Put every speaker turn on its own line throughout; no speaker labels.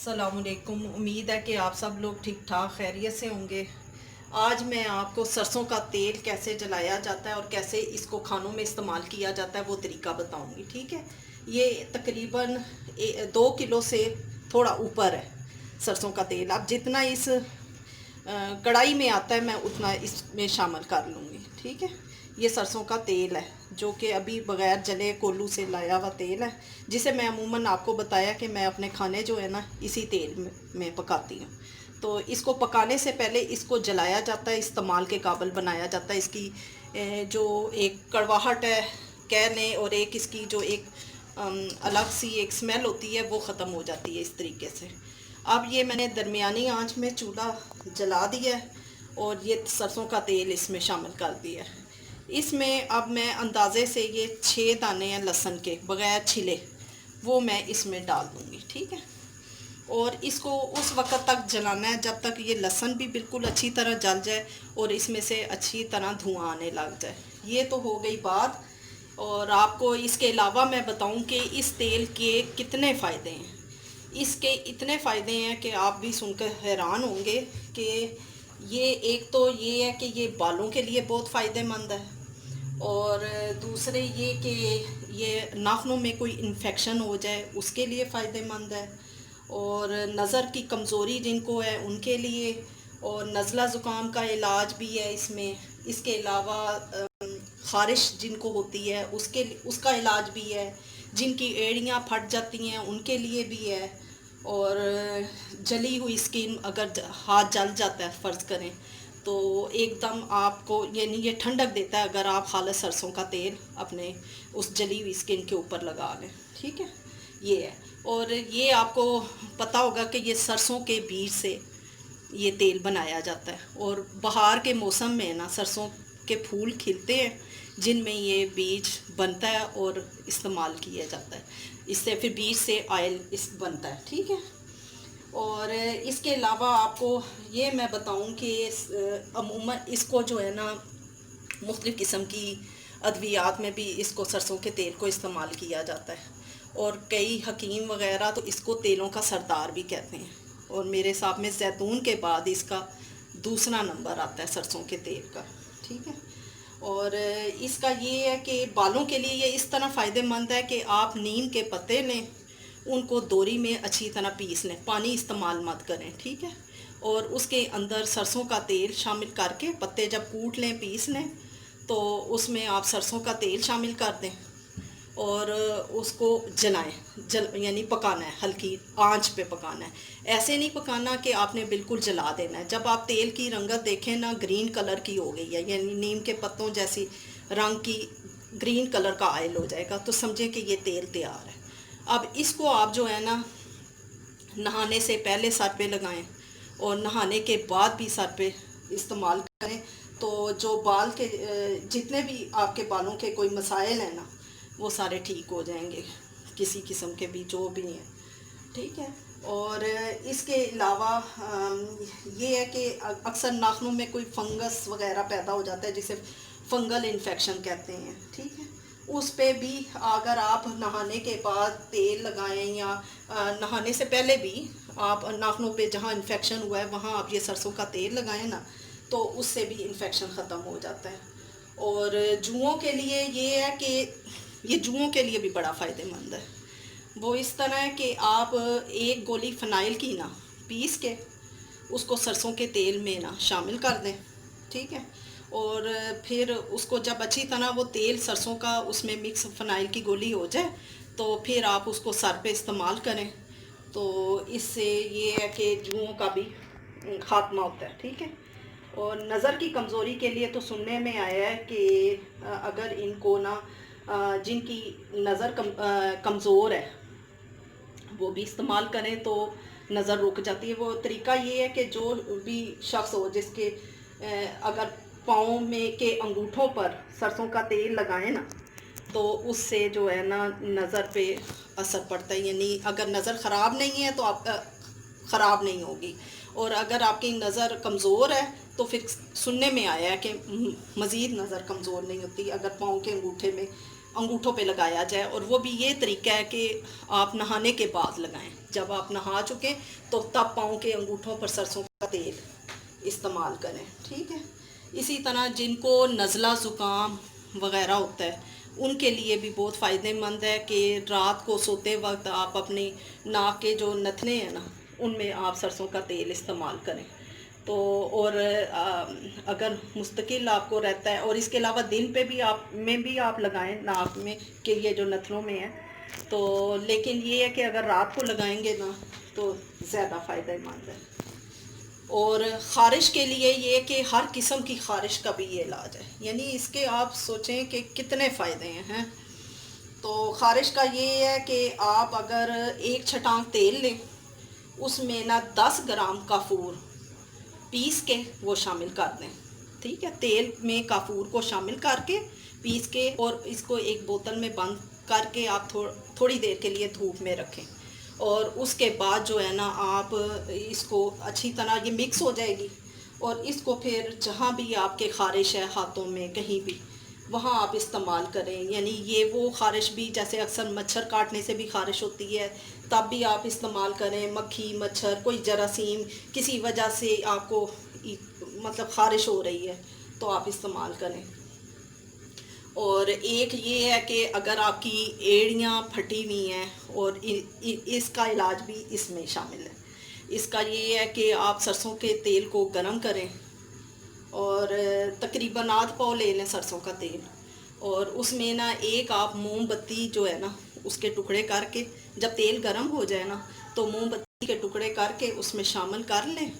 अस्सलामुअलैकुम। उम्मीद है कि आप सब लोग ठीक ठाक खैरियत से होंगे। आज मैं आपको सरसों का तेल कैसे जलाया जाता है और कैसे इसको खानों में इस्तेमाल किया जाता है वो तरीका बताऊंगी। ठीक है। ये तकरीबन 2 किलो से थोड़ा ऊपर है सरसों का तेल। अब जितना इस कढ़ाई में आता है मैं उतना इसमें शामिल कर लूँगी। ठीक है। ये सरसों का तेल है जो कि अभी बग़ैर जले कोल्लू से लाया हुआ तेल है, जिसे मैं अमूमन आपको बताया कि मैं अपने खाने जो है ना इसी तेल में पकाती हूँ। तो इसको पकाने से पहले इसको जलाया जाता है, इस्तेमाल के काबिल बनाया जाता है। इसकी जो एक कड़वाहट है कह लें, और एक इसकी जो एक अलग सी एक स्मेल होती है वो ख़त्म हो जाती है इस तरीके से। अब ये मैंने दरमियानी आंच में चूल्हा जला दिया है और ये सरसों का तेल इसमें शामिल कर दिया है। इसमें अब मैं अंदाज़े से ये 6 दाने हैं लहसुन के बग़ैर छिले, वो मैं इसमें डाल दूँगी। ठीक है। और इसको उस वक्त तक जलाना है जब तक ये लहसुन भी बिल्कुल अच्छी तरह जल जाए और इसमें से अच्छी तरह धुआं आने लग जाए। ये तो हो गई बात। और आपको इसके अलावा मैं बताऊं कि इस तेल के कितने फ़ायदे हैं। इसके इतने फ़ायदे हैं कि आप भी सुनकर हैरान होंगे कि ये एक तो ये है कि ये बालों के लिए बहुत फ़ायदेमंद है, और दूसरे ये कि ये नाखूनों में कोई इन्फेक्शन हो जाए उसके लिए फ़ायदेमंद है, और नज़र की कमज़ोरी जिनको है उनके लिए, और नज़ला ज़ुकाम का इलाज भी है इसमें। इसके अलावा ख़ारिश जिनको होती है उसका इलाज भी है। जिनकी एड़ियाँ फट जाती हैं उनके लिए भी है। और जली हुई स्किन अगर हाथ जल जाता है फ़र्ज़ करें तो एकदम आपको यानी ये ठंडक देता है अगर आप खालिस सरसों का तेल अपने उस जली हुई स्किन के ऊपर लगा लें। ठीक है। ये है। और ये आपको पता होगा कि ये सरसों के बीज से ये तेल बनाया जाता है, और बहार के मौसम में ना सरसों के फूल खिलते हैं जिनमें ये बीज बनता है और इस्तेमाल किया जाता है। इससे फिर बीज से ऑयल इस बनता है। ठीक है। और इसके अलावा आपको ये मैं बताऊं कि अमूमन इसको जो है ना मुख्तलिफ़ किस्म की अद्वियात में भी इसको सरसों के तेल को इस्तेमाल किया जाता है, और कई हकीम वग़ैरह तो इसको तेलों का सरदार भी कहते हैं। और मेरे हिसाब में जैतून के बाद इसका दूसरा नंबर आता है सरसों के तेल का। ठीक है। और इसका ये है कि बालों के लिए ये इस तरह फ़ायदेमंद है कि आप नीम के पत्ते लें, उनको दोरी में अच्छी तरह पीस लें, पानी इस्तेमाल मत करें। ठीक है। और उसके अंदर सरसों का तेल शामिल करके पत्ते जब कूट लें पीस लें तो उसमें आप सरसों का तेल शामिल कर दें और उसको जलाएं। यानी पकाना है, हल्की आंच पे पकाना है। ऐसे नहीं पकाना कि आपने बिल्कुल जला देना है। जब आप तेल की रंगत देखें ना ग्रीन कलर की हो गई है, यानी नीम के पत्तों जैसी रंग की ग्रीन कलर का ऑयल हो जाएगा, तो समझें कि ये तेल तैयार है। अब इसको आप जो है ना नहाने से पहले सर पे लगाएं और नहाने के बाद भी सर पे इस्तेमाल करें। तो जो बाल के जितने भी आपके बालों के कोई मसाइल हैं ना वो सारे ठीक हो जाएंगे, किसी किस्म के भी जो भी हैं। ठीक है। और इसके अलावा ये है कि अक्सर नाखूनों में कोई फंगस वगैरह पैदा हो जाता है जिसे फंगल इन्फेक्शन कहते हैं। ठीक है। उस पे भी अगर आप नहाने के बाद तेल लगाएं या नहाने से पहले भी आप नाखूनों पे जहाँ इन्फेक्शन हुआ है वहाँ आप ये सरसों का तेल लगाएं ना, तो उससे भी इन्फेक्शन ख़त्म हो जाता है। और जुओं के लिए ये है कि ये जुओं के लिए भी बड़ा फ़ायदेमंद है। वो इस तरह है कि आप एक गोली फ़नाइल की ना पीस के उसको सरसों के तेल में ना शामिल कर दें। ठीक है। और फिर उसको जब अच्छी तरह वो तेल सरसों का उसमें मिक्स फ़नाइल की गोली हो जाए तो फिर आप उसको सर पे इस्तेमाल करें, तो इससे ये है कि जुओं का भी खात्मा होता है। ठीक है। और नज़र की कमज़ोरी के लिए तो सुनने में आया है कि अगर इनको ना जिनकी नज़र कमज़ोर है वो भी इस्तेमाल करें तो नज़र रुक जाती है। वो तरीका ये है कि जो भी शख्स हो जिसके अगर पाँव में के अंगूठों पर सरसों का तेल लगाएं ना तो उससे जो है ना नज़र पे असर पड़ता है। यानी अगर नज़र ख़राब नहीं है तो आप ख़राब नहीं होगी, और अगर आपकी नज़र कमज़ोर है तो फिर सुनने में आया है कि मज़ीद नज़र कमज़ोर नहीं होती अगर पाँव के अंगूठे में अंगूठों पे लगाया जाए, और वो भी ये तरीका है कि आप नहाने के बाद लगाएं। जब आप नहा चुके तो तब पाँव के अंगूठों पर सरसों का तेल इस्तेमाल करें, ठीक है। इसी तरह जिनको नज़ला ज़ुकाम वग़ैरह होता है उनके लिए भी बहुत फ़ायदेमंद है कि रात को सोते वक्त आप अपनी नाक के जो नथने हैं ना उनमें आप सरसों का तेल इस्तेमाल करें। तो और अगर मुस्तकिल आपको रहता है, और इसके अलावा दिन पे भी आप लगाएं नाक में कि ये जो नथनों में है, तो लेकिन ये है कि अगर रात को लगाएंगे ना तो ज़्यादा फ़ायदेमंद है। और ख़ारिश के लिए ये कि हर किस्म की ख़ारिश का भी ये इलाज है, यानी इसके आप सोचें कि कितने फ़ायदे हैं। तो ख़ारिश का ये है कि आप अगर एक छटांग तेल लें, उसमें ना 10 ग्राम काफूर पीस के वो शामिल कर दें, ठीक है। तेल में काफूर को शामिल करके पीस के, और इसको एक बोतल में बंद करके आप थोड़ी देर के लिए धूप में रखें, और उसके बाद जो है ना आप इसको अच्छी तरह ये मिक्स हो जाएगी, और इसको फिर जहाँ भी आपके ख़ारिश है हाथों में कहीं भी, वहाँ आप इस्तेमाल करें। यानी ये वो ख़ारिश भी, जैसे अक्सर मच्छर काटने से भी ख़ारिश होती है, तब भी आप इस्तेमाल करें। मक्खी मच्छर कोई जरासीम किसी वजह से आपको मतलब ख़ारिश हो रही है तो आप इस्तेमाल करें। और एक ये है कि अगर आपकी एड़ियाँ फटी हुई हैं, और इसका इलाज भी इसमें शामिल है। इसका ये है कि आप सरसों के तेल को गरम करें, और तकरीबन आध पाव ले लें सरसों का तेल, और उसमें ना एक आप मोमबत्ती जो है ना उसके टुकड़े करके, जब तेल गरम हो जाए ना तो मोमबत्ती के टुकड़े करके उसमें शामिल कर लें,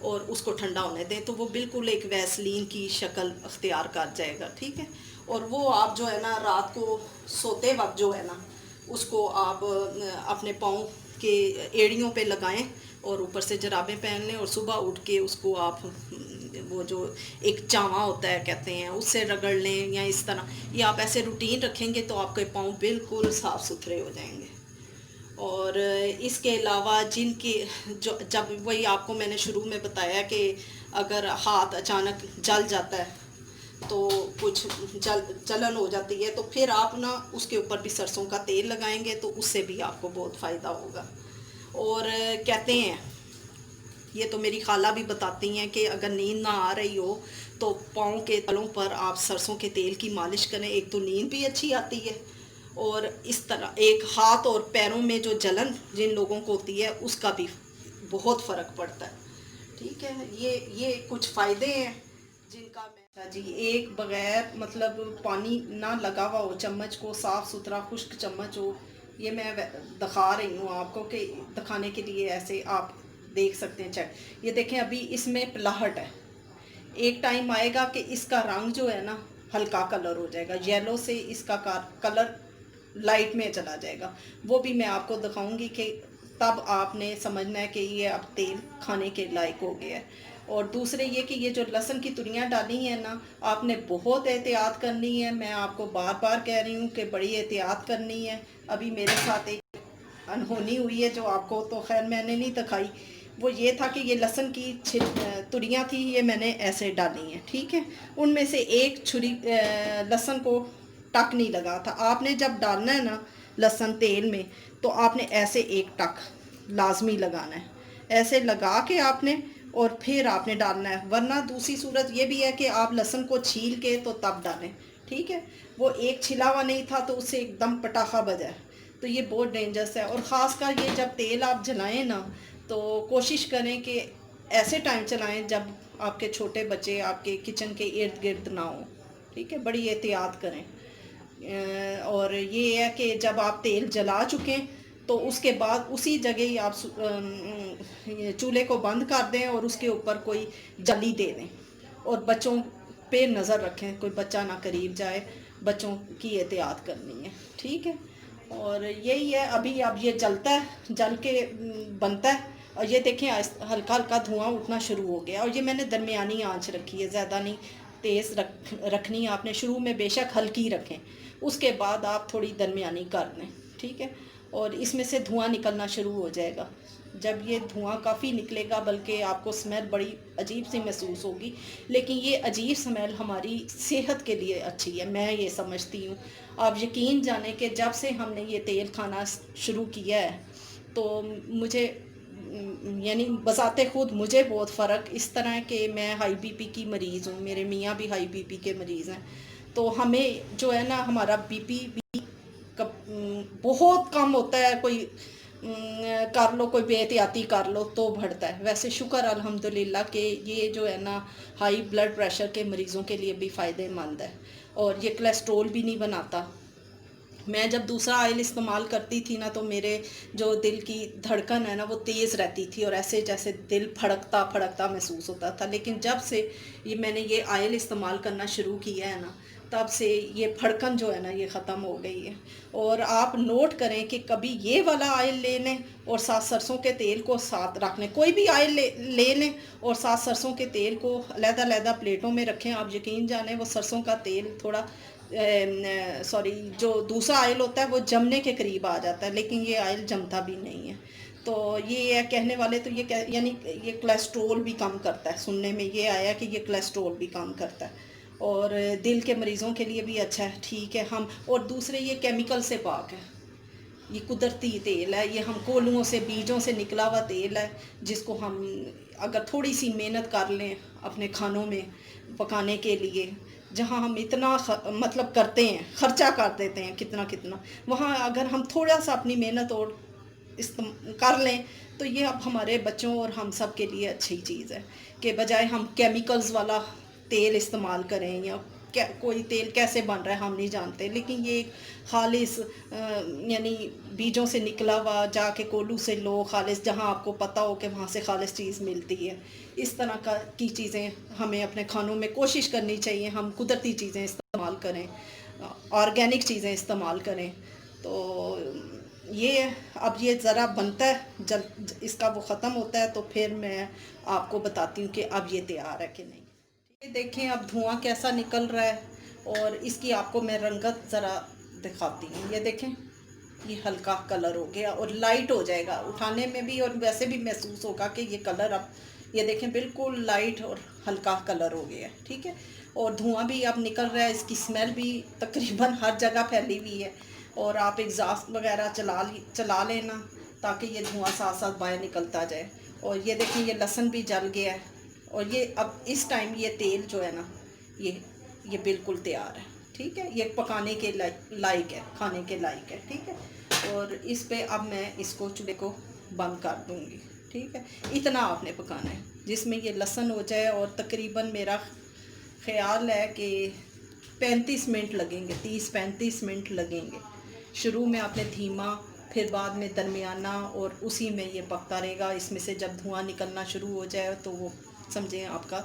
और उसको ठंडा होने दें, तो वो बिल्कुल एक वैसलीन की शक्ल अख्तियार कर जाएगा, ठीक है। और वो आप जो है ना रात को सोते वक्त जो है ना उसको आप अपने पाँव के एड़ियों पे लगाएं, और ऊपर से जराबें पहन लें, और सुबह उठ के उसको आप वो जो एक चावा होता है कहते हैं उससे रगड़ लें, या इस तरह ये आप ऐसे रूटीन रखेंगे तो आपके पाँव बिल्कुल साफ़ सुथरे हो जाएंगे। और इसके अलावा जिनके जो, जब वही आपको मैंने शुरू में बताया कि अगर हाथ अचानक जल जाता है तो कुछ जलन हो जाती है, तो फिर आप ना उसके ऊपर भी सरसों का तेल लगाएंगे तो उससे भी आपको बहुत फ़ायदा होगा। और कहते हैं, ये तो मेरी खाला भी बताती हैं कि अगर नींद ना आ रही हो तो पाँव के तलों पर आप सरसों के तेल की मालिश करें, एक तो नींद भी अच्छी आती है, और इस तरह एक हाथ और पैरों में जो जलन जिन लोगों को होती है उसका भी बहुत फ़र्क पड़ता है, ठीक है। ये कुछ फ़ायदे हैं जिनका मैं जी, एक बग़ैर मतलब पानी ना लगा हुआ हो चम्मच को, साफ़ सुथरा खुश्क चम्मच हो, ये मैं दिखा रही हूँ आपको कि दिखाने के लिए ऐसे आप देख सकते हैं। चेक, ये देखें अभी इसमें पिलाहट है, एक टाइम आएगा कि इसका रंग जो है ना हल्का कलर हो जाएगा, येलो से इसका कलर लाइट में चला जाएगा। वो भी मैं आपको दिखाऊंगी कि तब आपने समझना है कि ये अब तेल खाने के लायक हो गया है। और दूसरे ये कि ये जो लहसुन की तुरियां डाली हैं ना, आपने बहुत एहतियात करनी है। मैं आपको बार बार कह रही हूँ कि बड़ी एहतियात करनी है। अभी मेरे साथ एक अनहोनी हुई है जो आपको तो खैर मैंने नहीं दिखाई। वो ये था कि ये लहसुन की तुरियां थी, ये मैंने ऐसे डाली हैं, ठीक है। उनमें से एक छुरी लहसुन को टक नहीं लगा था। आपने जब डालना है ना लहसुन तेल में तो आपने ऐसे एक टक लाजमी लगाना है, ऐसे लगा के आपने और फिर आपने डालना है। वरना दूसरी सूरत ये भी है कि आप लहसुन को छील के तो तब डालें, ठीक है। वो एक छिला हुआ नहीं था तो उससे एकदम पटाखा बजा है, तो ये बहुत डेंजरस है। और ख़ासकर ये जब तेल आप जलाएं ना तो कोशिश करें कि ऐसे टाइम चलाएं जब आपके छोटे बच्चे आपके किचन के इर्द गिर्द ना हो, ठीक है। बड़ी एहतियात करें। और ये है कि जब आप तेल जला चुकें तो उसके बाद उसी जगह ही आप चूल्हे को बंद कर दें और उसके ऊपर कोई जली दे दें, और बच्चों पे नज़र रखें, कोई बच्चा ना करीब जाए, बच्चों की एहतियात करनी है, ठीक है। और यही है, अभी अब ये जलता है, जल के बनता है, और ये देखें हल्का हल्का धुआं उठना शुरू हो गया। और ये मैंने दरमियानी आंच रखी है, ज़्यादा नहीं तेज़ रखनी है आपने। शुरू में बेशक हल्की रखें, उसके बाद आप थोड़ी दरमियानी कर लें, ठीक है। और इसमें से धुआं निकलना शुरू हो जाएगा। जब ये धुआं काफ़ी निकलेगा, बल्कि आपको स्मेल बड़ी अजीब सी महसूस होगी, लेकिन ये अजीब स्मेल हमारी सेहत के लिए अच्छी है, मैं ये समझती हूँ। आप यकीन जाने कि जब से हमने ये तेल खाना शुरू किया है, तो मुझे यानी बज़ाते खुद मुझे बहुत फ़र्क इस तरह के, मैं हाई बीपी की मरीज़ हूँ, मेरे मियाँ भी हाई बीपी के मरीज़ हैं। तो हमें जो है ना, हमारा बीपी भी बहुत कम होता है, कोई कर लो, कोई बेहतियाती कर लो तो बढ़ता है। वैसे शुक्र अल्हम्दुलिल्लाह कि ये जो है ना हाई ब्लड प्रेशर के मरीज़ों के लिए भी फ़ायदेमंद है, और ये कोलेस्ट्रोल भी नहीं बनाता। मैं जब दूसरा ऑयल इस्तेमाल करती थी ना, तो मेरे जो दिल की धड़कन है ना वो तेज़ रहती थी, और ऐसे जैसे दिल फड़कता फड़कता महसूस होता था। लेकिन जब से मैंने ये ऑयल इस्तेमाल करना शुरू किया है ना, तब से ये फड़कन जो है ना ये ख़त्म हो गई है। और आप नोट करें कि कभी ये वाला ऑयल ले लें और साथ सरसों के तेल को साथ रख लें, कोई भी ऑयल ले लें और साथ सरसों के तेल को अलग-अलग प्लेटों में रखें। आप यकीन जानें, वो सरसों का तेल थोड़ा सॉरी, जो दूसरा ऑयल होता है वो जमने के करीब आ जाता है, लेकिन ये ऑयल जमता भी नहीं है। तो ये है, कहने वाले तो ये यानी ये कोलेस्ट्रोल भी कम करता है, सुनने में ये आया कि ये कोलेस्ट्रोल भी कम करता है, और दिल के मरीज़ों के लिए भी अच्छा है। ठीक है, हम और दूसरे ये केमिकल से पाक है, ये कुदरती तेल है, ये हम कोल्हुओं से, बीजों से निकला हुआ तेल है, जिसको हम अगर थोड़ी सी मेहनत कर लें अपने खानों में पकाने के लिए, जहाँ हम इतना मतलब करते हैं, ख़र्चा कर देते हैं कितना कितना, वहाँ अगर हम थोड़ा सा अपनी मेहनत और कर लें, तो ये अब हमारे बच्चों और हम सब के लिए अच्छी चीज़ है, कि बजाय हम केमिकल्स वाला तेल इस्तेमाल करें, या क्या कोई तेल कैसे बन रहा है हम नहीं जानते, लेकिन ये खालिस यानी बीजों से निकला हुआ, जाके कोल्हू से लो खालिस, जहाँ आपको पता हो कि वहाँ से खालिस चीज़ मिलती है। इस तरह की चीज़ें हमें अपने खानों में कोशिश करनी चाहिए, हम कुदरती चीज़ें इस्तेमाल करें, ऑर्गेनिक चीज़ें इस्तेमाल करें। तो ये अब ये ज़रा बनता है, जब इसका वो ख़त्म होता है तो फिर मैं आपको बताती हूँ कि अब ये तैयार है कि नहीं। ये देखें अब धुआं कैसा निकल रहा है, और इसकी आपको मैं रंगत ज़रा दिखाती हूँ। ये देखें, ये हल्का कलर हो गया और लाइट हो जाएगा उठाने में भी, और वैसे भी महसूस होगा कि ये कलर अब, ये देखें बिल्कुल लाइट और हल्का कलर हो गया, ठीक है। और धुआं भी अब निकल रहा है, इसकी स्मेल भी तकरीबन हर जगह फैली हुई है, और आप एग्जॉस्ट वगैरह चला लेना, ताकि ये धुआं साथ साथ बाहर निकलता जाए। और ये देखें, ये लहसुन भी जल गया है, और ये अब इस टाइम ये तेल जो है ना, ये बिल्कुल तैयार है, ठीक है। ये पकाने के लायक है, खाने के लायक है, ठीक है। और इस पे अब मैं इसको चूल्हे को बंद कर दूँगी, ठीक है। इतना आपने पकाना है जिसमें ये लहसुन हो जाए, और तकरीबन मेरा ख़्याल है कि 35 मिनट लगेंगे, 30-35 मिनट लगेंगे। शुरू में आपने धीमा, फिर बाद में दरमियाना, और उसी में ये पकता रहेगा। इसमें से जब धुआं निकलना शुरू हो जाए तो वो समझें आपका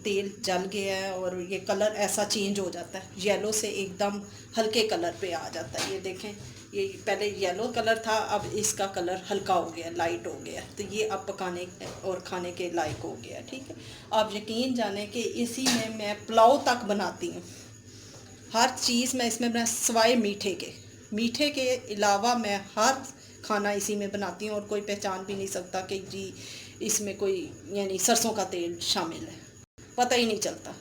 तेल जल गया है, और ये कलर ऐसा चेंज हो जाता है, येलो से एकदम हल्के कलर पे आ जाता है। ये देखें, ये पहले येलो कलर था, अब इसका कलर हल्का हो गया, लाइट हो गया, तो ये अब पकाने और खाने के लायक हो गया, ठीक है। आप यकीन जाने कि इसी में मैं पुलाव तक बनाती हूँ, हर चीज़ मैं इसमें बना, सिवाय मीठे के अलावा मैं हर खाना इसी में बनाती हूँ, और कोई पहचान भी नहीं सकता कि जी इसमें कोई यानी सरसों का तेल शामिल है, पता ही नहीं चलता,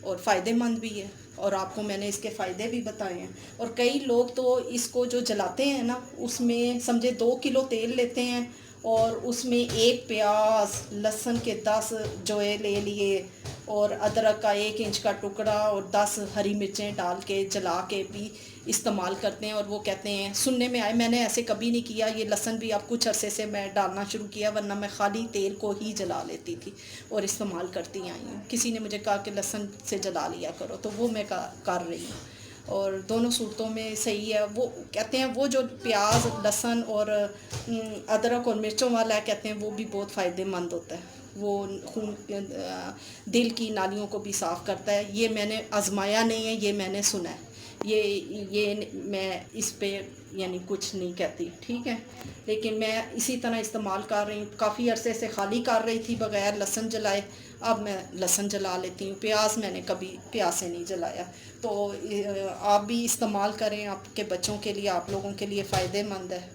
और फ़ायदेमंद भी है, और आपको मैंने इसके फ़ायदे भी बताए हैं। और कई लोग तो इसको जो जलाते हैं ना, उसमें समझे 2 किलो तेल लेते हैं, और उसमें 1 प्याज, लहसुन के 10 जोए ले लिए, और अदरक का 1 इंच का टुकड़ा, और 10 हरी मिर्चें डाल के जला के भी इस्तेमाल करते हैं। और वो कहते हैं, सुनने में आए, मैंने ऐसे कभी नहीं किया, ये लहसुन भी अब कुछ अरसे से मैं डालना शुरू किया, वरना मैं खाली तेल को ही जला लेती थी और इस्तेमाल करती आई हूँ। किसी ने मुझे कहा कि लहसुन से जला लिया करो, तो वो मैं कर रही हूँ, और दोनों सूरतों में सही है। वो कहते हैं वो जो प्याज, लहसुन और अदरक और मिर्चों वाला है, कहते हैं वो भी बहुत फ़ायदेमंद होता है, वो खून, दिल की नालियों को भी साफ़ करता है। ये मैंने आजमाया नहीं है, ये मैंने सुना है, ये मैं इस पे यानी कुछ नहीं कहती, ठीक है। लेकिन मैं इसी तरह इस्तेमाल कर रही हूँ, काफ़ी अरसे से खाली कर रही थी बग़ैर लहसुन जलाए, अब मैं लहसुन जला लेती हूँ। प्याज मैंने कभी प्याज से नहीं जलाया। तो आप भी इस्तेमाल करें, आपके बच्चों के लिए, आप लोगों के लिए फ़ायदेमंद है।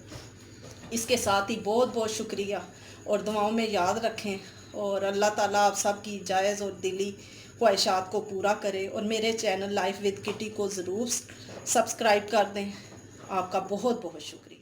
इसके साथ ही बहुत बहुत शुक्रिया, और दुआओं में याद रखें, और अल्लाह ताला आप सब की जायज़ और दिली ख्वाहिशात को पूरा करे, और मेरे चैनल लाइफ विद किटी को ज़रूर सब्सक्राइब कर दें। आपका बहुत बहुत शुक्रिया।